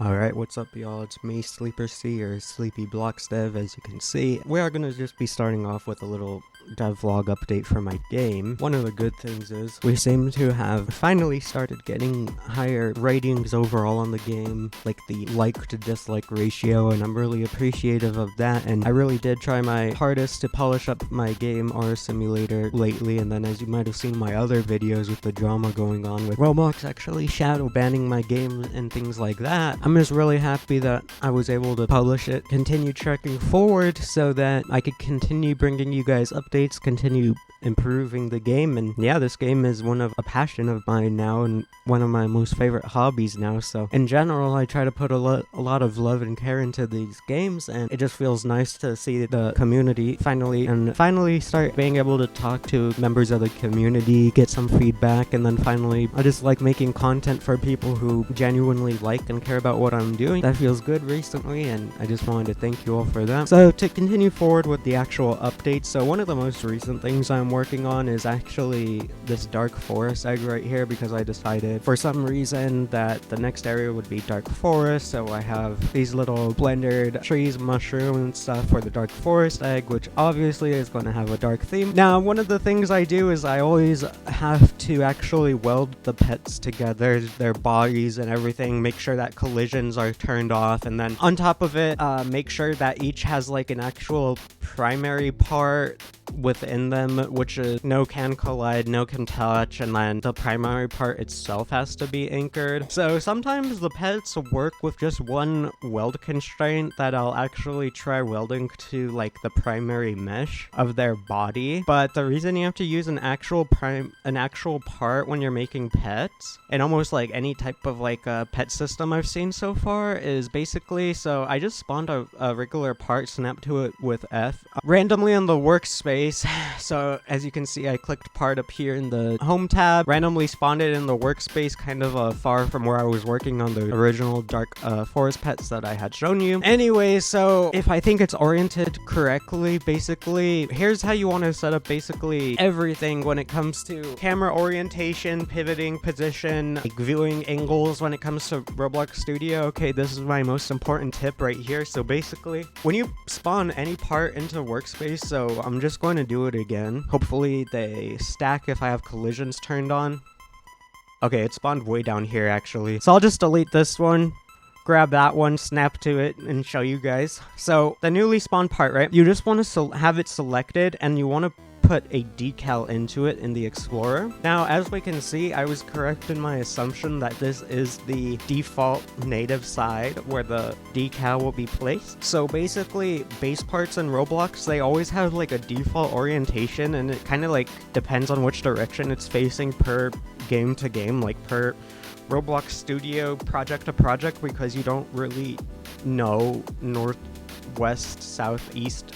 Alright, what's up y'all? It's me, Sleeper C, or Sleepy Blocks Dev. As you can see, we are gonna just be starting off with a little devlog update for my game. One of the good things is we seem to have finally started getting higher ratings overall on the game, like the like to dislike ratio, and I'm really appreciative of that. And I really did try my hardest to polish up my game R simulator lately, and then as you might have seen my other videos with the drama going on with Roblox actually shadow banning my game and things like that, I'm just really happy that I was able to publish it, continue trekking forward so that I could continue bringing you guys updates, continue improving the game. And yeah, this game is a passion of mine now and one of my most favorite hobbies now. So in general, I try to put a lot of love and care into these games, and it just feels nice to see the community finally start being able to talk to members of the community, get some feedback, and then finally I just like making content for people who genuinely like and care about what I'm doing. That feels good recently, and I just wanted to thank you all for that. So to continue forward with the actual updates, so one of the most recent things I'm working on is actually this dark forest egg right here, because I decided for some reason that the next area would be dark forest. So I have these little blended trees, mushroom and stuff for the dark forest egg, which obviously is going to have a dark theme. Now, one of the things I do is I always have to actually weld the pets together, their bodies and everything, make sure that collisions are turned off, and then on top of it, make sure that each has like an actual primary part within them, which is no can collide, no can touch, and then the primary part itself has to be anchored. So sometimes the pets work with just one weld constraint that I'll actually try welding to like the primary mesh of their body. But the reason you have to use an actual part when you're making pets, and almost like any type of like pet system I've seen so far, is basically, so I just spawned a regular part, snapped to it with F randomly on the workspace. So as you can see, I clicked part up here in the home tab, randomly spawned it in the workspace, kind of far from where I was working on the original dark forest pets that I had shown you. Anyway, so if I think it's oriented correctly, basically here's how you want to set up basically everything when it comes to camera orientation, pivoting, position, like viewing angles when it comes to Roblox Studio. Okay, this is my most important tip right here. So basically, when you spawn any part into workspace, so I'm just going to do it again. Hopefully they stack if I have collisions turned on. Okay, it spawned way down here actually. So I'll just delete this one, grab that one, snap to it, and show you guys. So the newly spawned part, right? You just want to have it selected, and you want to put a decal into it in the Explorer. Now, as we can see, I was correct in my assumption that this is the default native side where the decal will be placed. So basically, base parts in Roblox, they always have like a default orientation, and it kind of like depends on which direction it's facing per game to game, like per Roblox Studio project to project, because you don't really know north, west, south, east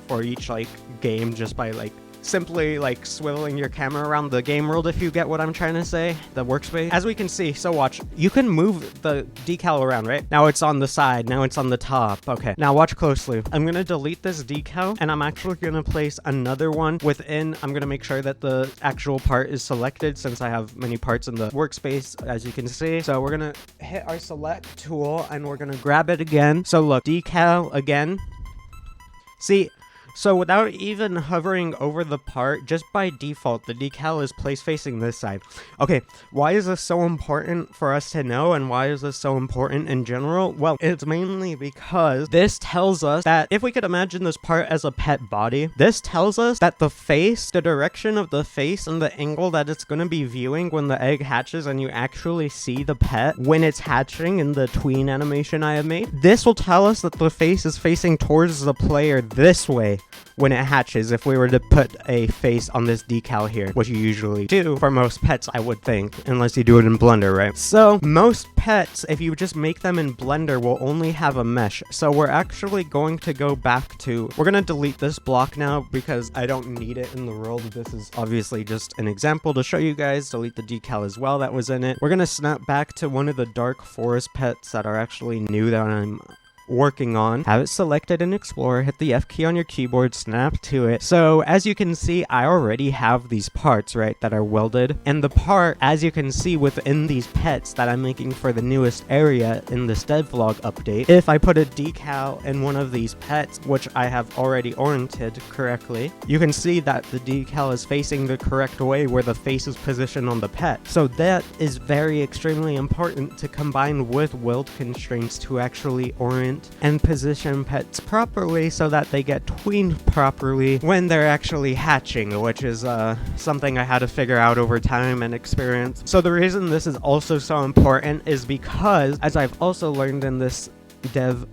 for each like game just by like simply like swiveling your camera around the game world, if you get what I'm trying to say, the workspace. As we can see, so watch, you can move the decal around, right? Now it's on the side, now it's on the top. Okay, now watch closely. I'm gonna delete this decal, and I'm actually gonna place another one within. I'm gonna make sure that the actual part is selected, since I have many parts in the workspace, as you can see. So we're gonna hit our select tool, and we're gonna grab it again. So look, decal again. See, so without even hovering over the part, just by default, the decal is placed facing this side. Okay, why is this so important for us to know, and why is this so important in general? Well, it's mainly because this tells us that if we could imagine this part as a pet body, this tells us that the face, the direction of the face, and the angle that it's going to be viewing when the egg hatches and you actually see the pet when it's hatching in the tween animation I have made, this will tell us that the face is facing towards the player this way when it hatches, if we were to put a face on this decal here, which you usually do for most pets, I would think, unless you do it in Blender, right? So most pets, if you just make them in Blender, will only have a mesh. So we're actually going to go back to, we're gonna delete this block now because I don't need it in the world. This is obviously just an example to show you guys. Delete the decal as well that was in it. We're gonna snap back to one of the dark forest pets that are actually new that I'm working on, have it selected in Explorer, hit the F key on your keyboard, snap to it. So as you can see, I already have these parts, right, that are welded. And the part, as you can see within these pets that I'm making for the newest area in this devlog update, if I put a decal in one of these pets, which I have already oriented correctly, you can see that the decal is facing the correct way where the face is positioned on the pet. So that is very extremely important to combine with weld constraints to actually orient and position pets properly so that they get tweened properly when they're actually hatching, which is something I had to figure out over time and experience. So the reason this is also so important is because, as I've also learned in this dev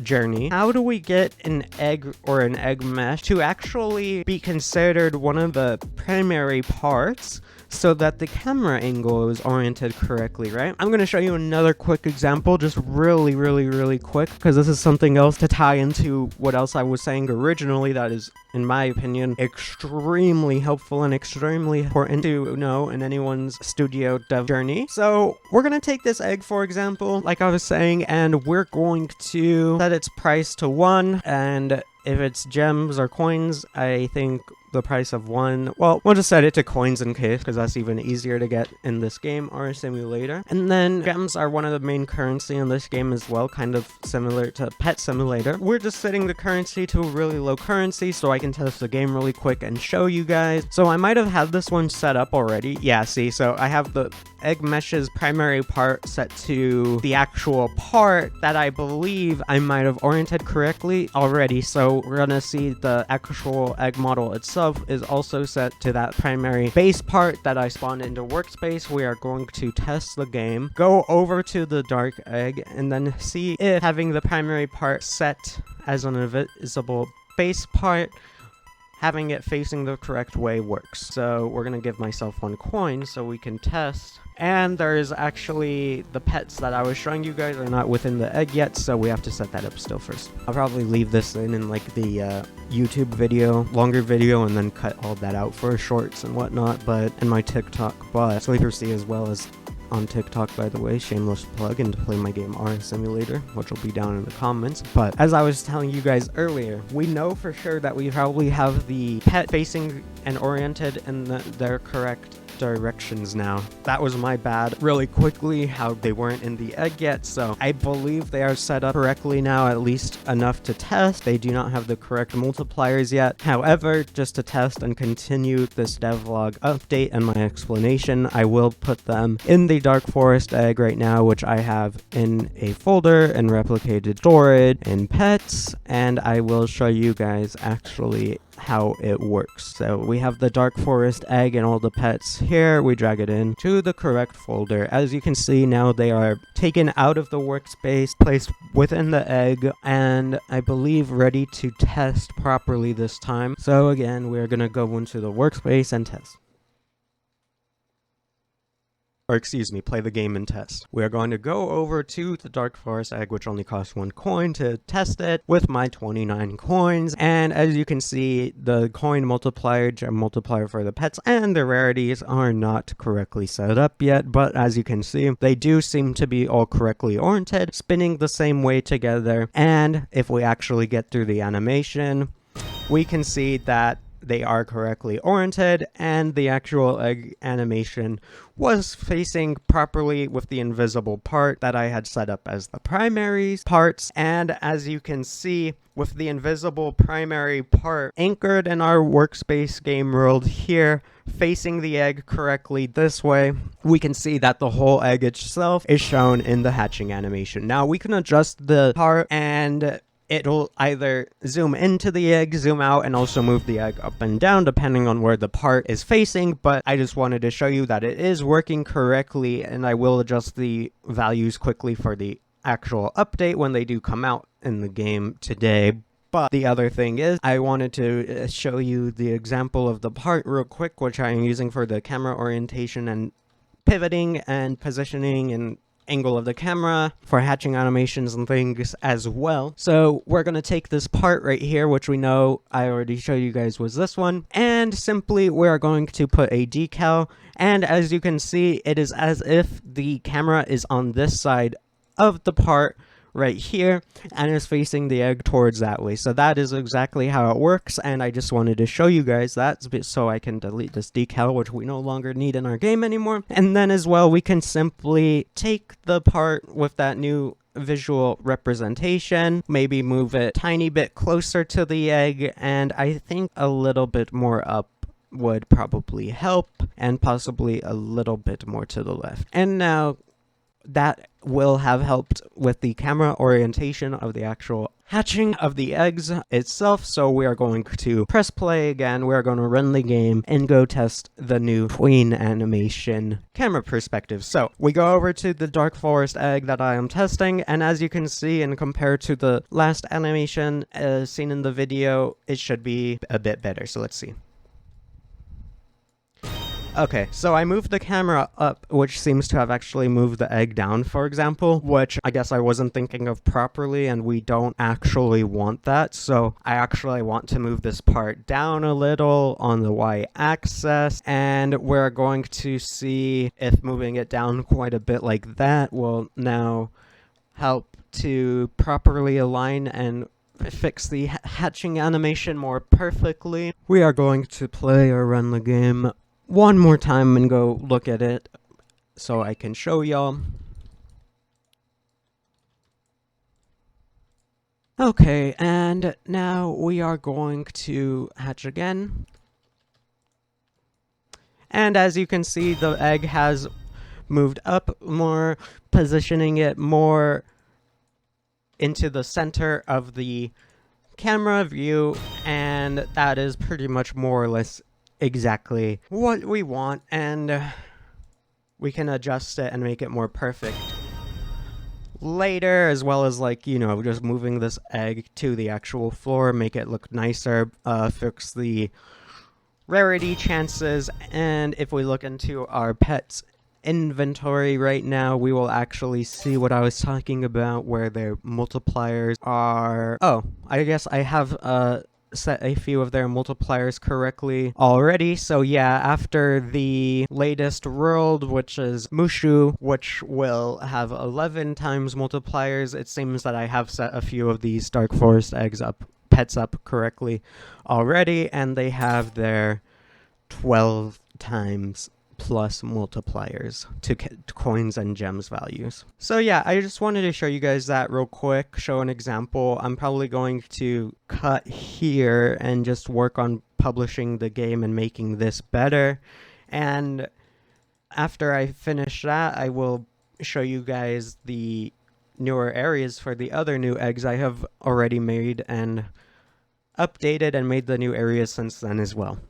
journey, how do we get an egg or an egg mesh to actually be considered one of the primary parts so that the camera angle is oriented correctly, right? I'm going to show you another quick example, just really quick, because this is something else to tie into what else I was saying originally that is, in my opinion, extremely helpful and extremely important to know in anyone's studio dev journey. So we're going to take this egg, for example, like I was saying, and we're going to set its price to 1, and if it's gems or coins, I think the price of 1, well, we'll just set it to coins in case, because that's even easier to get in this game or a simulator. And then gems are one of the main currency in this game as well, kind of similar to Pet Simulator. We're just setting the currency to a really low currency so I can test the game really quick and show you guys. So I might have had this one set up already. Yeah, see, so I have the egg mesh's primary part set to the actual part that I believe I might have oriented correctly already. So we're gonna see the actual egg model itself is also set to that primary base part that I spawned into workspace. We are going to test the game, go over to the dark egg, and then see if having the primary part set as an invisible base part, having it facing the correct way works. So we're gonna give myself 1 coin so we can test. And there's actually the pets that I was showing you guys are not within the egg yet, so we have to set that up still first. I'll probably leave this in like the YouTube video, longer video, and then cut all that out for shorts and whatnot, but in my TikTok, but Sleeper C as well as on TikTok, by the way, shameless plug, and to play my game RS Simulator, which will be down in the comments. But as I was telling you guys earlier, we know for sure that we probably have the pet facing and oriented in their correct directions now. That was my bad. Really quickly, how they weren't in the egg yet, so I believe they are set up correctly now, at least enough to test. They do not have the correct multipliers yet. However, just to test and continue this devlog update and my explanation, I will put them in the dark forest egg right now, which I have in a folder and replicated storage in pets, and I will show you guys actually how it works. So we have the dark forest egg and all the pets here. We drag it in to the correct folder. As you can see now, they are taken out of the workspace, placed within the egg, and I believe ready to test properly this time. So again, we're gonna go into the workspace and test. Or excuse me, play the game and test. We are going to go over to the Dark Forest egg, which only costs 1 coin to test it with my 29 coins. And as you can see, the coin multiplier, gem multiplier for the pets, and the rarities are not correctly set up yet. But as you can see, they do seem to be all correctly oriented, spinning the same way together. And if we actually get through the animation, we can see that they are correctly oriented, and the actual egg animation was facing properly with the invisible part that I had set up as the primary parts. And as you can see, with the invisible primary part anchored in our workspace game world here, facing the egg correctly this way, we can see that the whole egg itself is shown in the hatching animation. Now we can adjust the part and it'll either zoom into the egg, zoom out, and also move the egg up and down depending on where the part is facing, but I just wanted to show you that it is working correctly, and I will adjust the values quickly for the actual update when they do come out in the game today. But the other thing is, I wanted to show you the example of the part real quick, which I am using for the camera orientation and pivoting and positioning and angle of the camera for hatching animations and things as well. So we're going to take this part right here, which we know I already showed you guys was this one, and simply we're going to put a decal, and as you can see, it is as if the camera is on this side of the part right here and is facing the egg towards that way. So that is exactly how it works, and I just wanted to show you guys that so I can delete this decal, which we no longer need in our game anymore. And then as well, we can simply take the part with that new visual representation, maybe move it a tiny bit closer to the egg, and I think a little bit more up would probably help, and possibly a little bit more to the left. And now that will have helped with the camera orientation of the actual hatching of the eggs itself. So we are going to press play again. We're going to run the game and go test the new queen animation camera perspective. So we go over to the dark forest egg that I am testing, and as you can see, and compared to the last animation seen in the video, it should be a bit better. So let's see. Okay, so I moved the camera up, which seems to have actually moved the egg down, for example, which I guess I wasn't thinking of properly, and we don't actually want that. So I actually want to move this part down a little on the y-axis, and we're going to see if moving it down quite a bit like that will now help to properly align and fix the hatching animation more perfectly. We are going to play or run the game one more time and go look at it so I can show y'all. Okay, and now we are going to hatch again. And as you can see, the egg has moved up more, positioning it more into the center of the camera view, and that is pretty much more or less exactly what we want, and we can adjust it and make it more perfect later, as well as, like, you know, just moving this egg to the actual floor, make it look nicer, fix the rarity chances. And if we look into our pets inventory right now, we will actually see what I was talking about, where their multipliers are. Oh, I guess I have set a few of their multipliers correctly already. So yeah, after the latest world, which is Mushu, which will have 11 times multipliers, it seems that I have set a few of these dark forest pets up correctly already, and they have their 12 times plus multipliers to coins and gems values. So yeah, I just wanted to show you guys that real quick, show an example. I'm probably going to cut here and just work on publishing the game and making this better. And after I finish that, I will show you guys the newer areas for the other new eggs I have already made and updated and made the new areas since then as well.